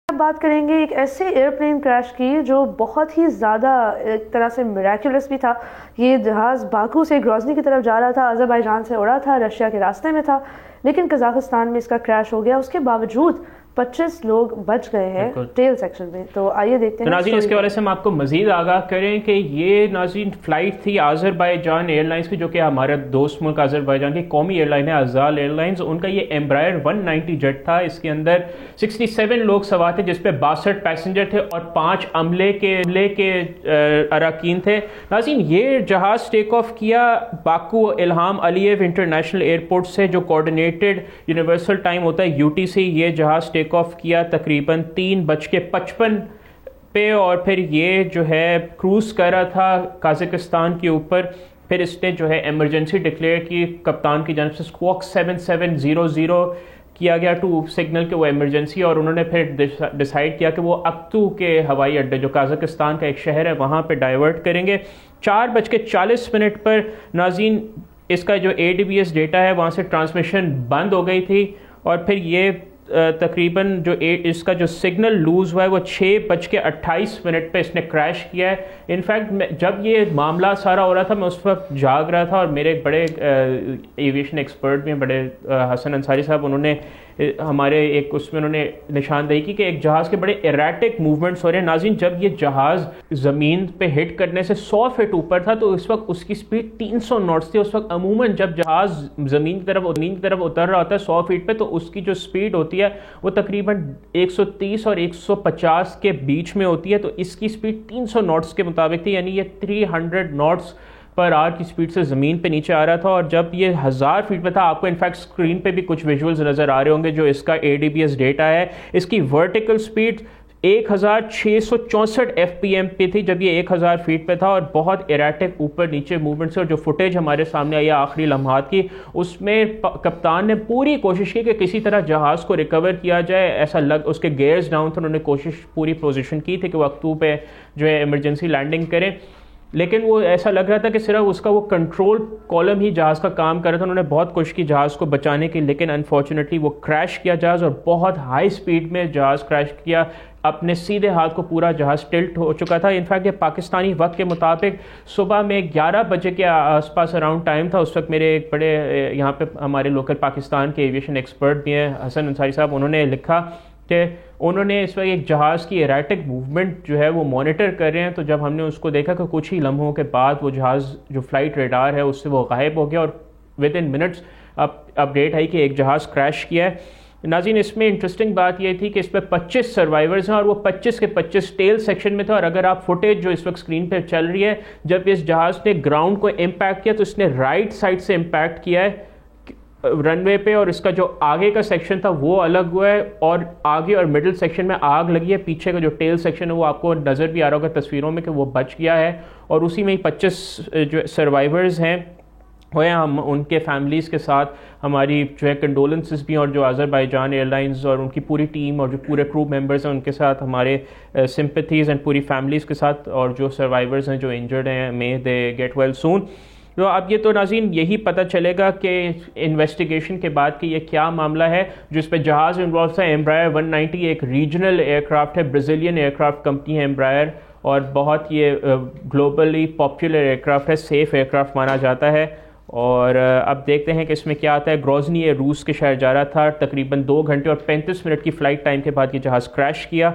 بات کریں گے ایک ایسے ایئر پلین کریش کی جو بہت ہی زیادہ ایک طرح سے میریکولس بھی تھا. یہ جہاز باکو سے گروزنی کی طرف جا رہا تھا، آذربائیجان سے اڑا تھا، رشیا کے راستے میں تھا، لیکن قزاقستان میں اس کا کریش ہو گیا. اس کے باوجود 25 لوگ بچ گئے ہیں ٹیل سیکشن میں. تو آئیے دیکھتے ہیں ناظرین، اس کے حوالے سے ہم آپ کو مزید آگاہ کریں کہ یہ ناظرین فلائٹ تھی آذربائیجان ایئر لائنس کی، جو کہ ہمارا دوست ملک آذربائیجان کی قومی ایئر لائن ہے ازال ایئر لائنز. ان کا یہ ایمبرائر 190 جیٹ تھا. اس کے اندر 67 لوگ سوار تھے، جس پہ 62 پیسنجر تھے اور 5 عملے کے اراکین تھے. ناظرین، یہ جہاز ٹیک آف کیا باکو الہام علییو انٹرنیشنل ایئرپورٹ سے، جو کوآرڈینیٹڈ یونیورسل ٹائم ہوتا ہے UTC. یہ جہاز ٹیک آف کیا تقریباً 3:55 پہ، اور پھر یہ جو ہے کروز کر رہا تھا قازقستان کے اوپر. پھر اس نے جو ہے ایمرجنسی ڈکلیئر کی کپتان کی جانب سے، اسکواک 7700 کیا گیا ٹو سگنل کہ وہ ایمرجنسی، اور انہوں نے پھر ڈیسائیڈ کیا کہ وہ اکتو کے ہوائی اڈے، جو قازقستان کا ایک شہر ہے، وہاں پہ ڈائیورٹ کریں گے. 4:40 پر ناظرین اس کا جو ADBS ڈیٹا ہے وہاں سے ٹرانسمیشن بند ہو گئی تھی، اور پھر یہ تقریباً جو اس کا جو سگنل لوز ہوا ہے وہ 6:28 پہ اس نے کریش کیا ہے. انفیکٹ جب یہ معاملہ سارا ہو رہا تھا میں اس وقت جاگ رہا تھا، اور میرے ایک بڑے ایویشن ایکسپرٹ بھی ہیں، بڑے حسن انصاری صاحب، انہوں نے ہمارے ایک اس میں انہوں نے نشاندہی کی کہ ایک جہاز کے بڑے ایریٹک موومنٹس ہو رہے ہیں. ناظرین، جب یہ جہاز زمین پہ ہٹ کرنے سے 100 فٹ اوپر تھا تو اس وقت اس کی سپیڈ 300 ناٹس تھی. اس وقت عموماً جب جہاز زمین کی طرف اتر رہا ہوتا ہے 100 فٹ پہ، تو اس کی جو سپیڈ ہوتی ہے وہ تقریباً 130 اور 150 کے بیچ میں ہوتی ہے. تو اس کی سپیڈ 300 ناٹس کے مطابق تھی، یعنی یہ 300 ناٹس پر آور کی سپیڈ سے زمین پہ نیچے آ رہا تھا. اور جب یہ 1000 فٹ پہ تھا، آپ کو انفیکٹ اسکرین پہ بھی کچھ ویژولز نظر آ رہے ہوں گے جو اس کا ADBS ڈیٹا ہے. اس کی ورٹیکل سپیڈ 1664 FPM پہ تھی جب یہ 1000 فیٹ پہ تھا، اور بہت ایریٹک اوپر نیچے موومنٹ سے. اور جو فوٹیج ہمارے سامنے آئی آخری لمحات کی، اس میں کپتان نے پوری کوشش کی کہ کسی طرح جہاز کو ریکور کیا جائے. ایسا اس کے گیئرز ڈاؤن تھے، انہوں نے کوشش پوری پوزیشن کی تھی کہ وہ اکتو پہ جو ہے ایمرجنسی لینڈنگ کریں، لیکن وہ ایسا لگ رہا تھا کہ صرف اس کا وہ کنٹرول کالم ہی جہاز کا کام کر رہا تھا. انہوں نے بہت کوشش کی جہاز کو بچانے کی، لیکن انفارچونیٹلی وہ کریش کیا جہاز، اور بہت ہائی سپیڈ میں جہاز کریش کیا. اپنے سیدھے ہاتھ کو پورا جہاز ٹلٹ ہو چکا تھا. انفیکٹ یہ پاکستانی وقت کے مطابق صبح میں 11 بجے کے آس پاس اراؤنڈ ٹائم تھا. اس وقت میرے ایک بڑے یہاں پہ ہمارے لوکل پاکستان کے ایویشن ایکسپرٹ بھی ہیں، حسن انصاری صاحب، انہوں نے لکھا کہ انہوں نے اس وقت ایک جہاز کی ایریٹک موومنٹ جو ہے وہ مانیٹر کر رہے ہیں. تو جب ہم نے اس کو دیکھا کہ کچھ ہی لمحوں کے بعد وہ جہاز جو فلائٹ ریڈار ہے اس سے وہ غائب ہو گیا، اور ود ان منٹس اپڈیٹ آئی کہ ایک جہاز کریش کیا ہے. ناظرین، اس میں انٹرسٹنگ بات یہ تھی کہ اس پہ 25 سروائیورز ہیں، اور وہ 25 کے 25 ٹیل سیکشن میں تھے. اور اگر آپ فوٹیج جو اس وقت اسکرین پہ چل رہی ہے، جب اس جہاز نے گراؤنڈ کو امپیکٹ کیا تو اس نے رائٹ سائڈ سے امپیکٹ کیا ہے رن وے پہ، اور اس کا جو آگے کا سیکشن تھا وہ الگ ہوا ہے، اور آگے اور مڈل سیکشن میں آگ لگی ہے. پیچھے کا جو ٹیل سیکشن ہے وہ آپ کو نظر بھی آ رہا ہوگا تصویروں میں کہ وہ بچ گیا ہے، اور اسی میں ہی 25 جو سروائیورز ہیں ہوئے. ہم ان کے فیملیز کے ساتھ ہماری جو ہے کنڈولنسز بھی، اور جو آذربائیجان ایئر لائنز اور ان کی پوری ٹیم اور جو پورے کرو ممبرز ہیں ان کے ساتھ ہمارے سمپتھیز اینڈ پوری فیملیز کے ساتھ، اور جو سروائیورز ہیں جو انجرڈ ہیں مے دے گیٹ ویل سون. تو اب یہ تو ناظرین یہی پتہ چلے گا کہ انویسٹیگیشن کے بعد کہ یہ کیا معاملہ ہے جو اس پہ جہاز انوالو تھا. ایمبرائر 190 ایک ریجنل ایئر کرافٹ ہے، برازیلین ایئر کرافٹ کمپنی ہے ایمبرائر، اور بہت یہ گلوبلی پاپولر ایئر کرافٹ ہے، سیف ایئر کرافٹ مانا جاتا ہے. اور اب دیکھتے ہیں کہ اس میں کیا آتا ہے. گروزنی یہ روس کے شہر جا رہا تھا، تقریباً 2 گھنٹے اور 35 منٹ کی فلائٹ ٹائم کے بعد یہ جہاز کریش کیا.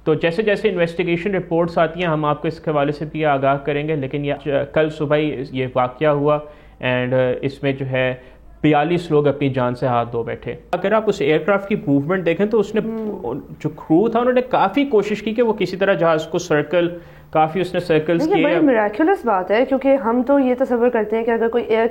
تو جیسے جیسے انویسٹیگیشن رپورٹس آتی ہیں ہم آپ کو اس کے حوالے سے بھی آگاہ کریں گے. لیکن یہ کل صبح ہی یہ واقعہ ہوا، اینڈ اس میں جو ہے 42 لوگ اپنی جان سے ہاتھ دھو بیٹھے. اگر آپ اس ایئر کرافٹ کی موومنٹ دیکھیں تو اس نے جو کرو تھا انہوں نے کافی کوشش کی کہ وہ کسی طرح جہاز کو سرکل، کافی اس نے سرکلز کیے. بڑی میریکولس بات ہے، کیونکہ ہم تو یہ تصور کرتے ہیں کہ اگر کوئی ایئر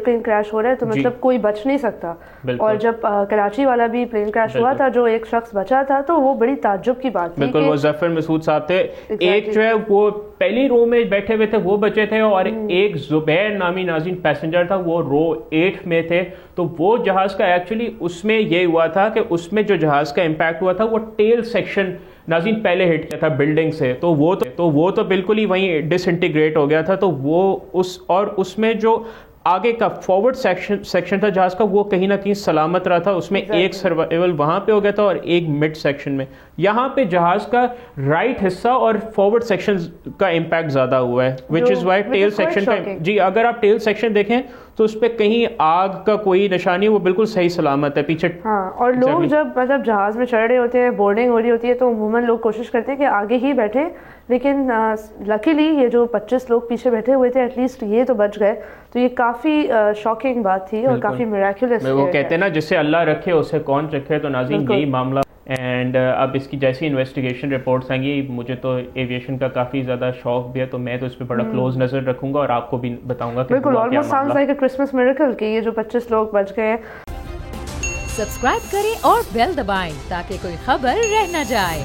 پلین کریش ہو رہا ہے تو مطلب کوئی بچ نہیں سکتا. اور جب کراچی والا بھی پلین کریش ہوا تھا جو ایک شخص بچا تھا تو وہ بڑی تعجب کی بات تھی. بالکل، وہ ظفر مسعود صاحب تھے. ایک جو ہے وہ پہلی رو میں بیٹھے ہوئے تھے وہ بچے تھے، اور ایک زبیر نامی ناظرین پیسنجر تھا وہ رو 8 میں تھے. تو وہ جہاز کا ایکچولی اس میں یہ ہوا تھا کہ اس میں جو جہاز کا امپیکٹ ہوا تھا وہ ٹیل سیکشن ناظرین پہلے ہٹ کیا تھا بلڈنگ سے، تو وہ تو بالکل ہی وہیں ڈس انٹیگریٹ ہو گیا تھا. تو وہ اس میں جو آگے کا فارورڈ سیکشن تھا جہاز کا وہ کہیں نہ کہیں سلامت رہا تھا, اس میں ایک سروائیول وہاں پہ ہو گیا تھا اور ایک مڈ سیکشن میں. یہاں پہ جہاز کا رائٹ حصہ اور فارورڈ سیکشن کا امپیکٹ زیادہ ہوا ہے, وچ از وائی ٹیل سیکشن کا, جی اگر آپ ٹیل سیکشن دیکھیں تو اس پہ کہیں آگ کا کوئی نشانی, وہ بالکل صحیح سلامت ہے پیچھے. ہاں, اور لوگ جب مطلب جہاز میں چڑھ رہے ہوتے ہیں, بورڈنگ ہو رہی ہوتی ہے, تو عموماً لوگ کوشش کرتے ہیں کہ آگے ہی بیٹھے, لیکن لکیلی یہ جو 25 لوگ پیچھے بیٹھے ہوئے تھے ایٹ لیسٹ یہ تو بچ گئے. تو یہ کافی شاکنگ بات تھی اور کافی میراکولس. وہ کہتے ہیں نا جسے اللہ رکھے اسے کون رکھے, تو ناظرین یہی معاملہ. اینڈ اب اس کی جیسی انویسٹیگیشن رپورٹس آئیں گی, مجھے تو ایویشن کا کافی زیادہ شوق بھی ہے, تو میں تو اس پہ بڑا کلوز نظر رکھوں گا اور آپ کو بھی بتاؤں گا کہ بالکل almost sounds like a Christmas miracle کہ یہ جو 25 لوگ بچ گئے ہیں. سبسکرائب کریں اور بیل دبائیں تاکہ کوئی خبر رہ نہ جائے.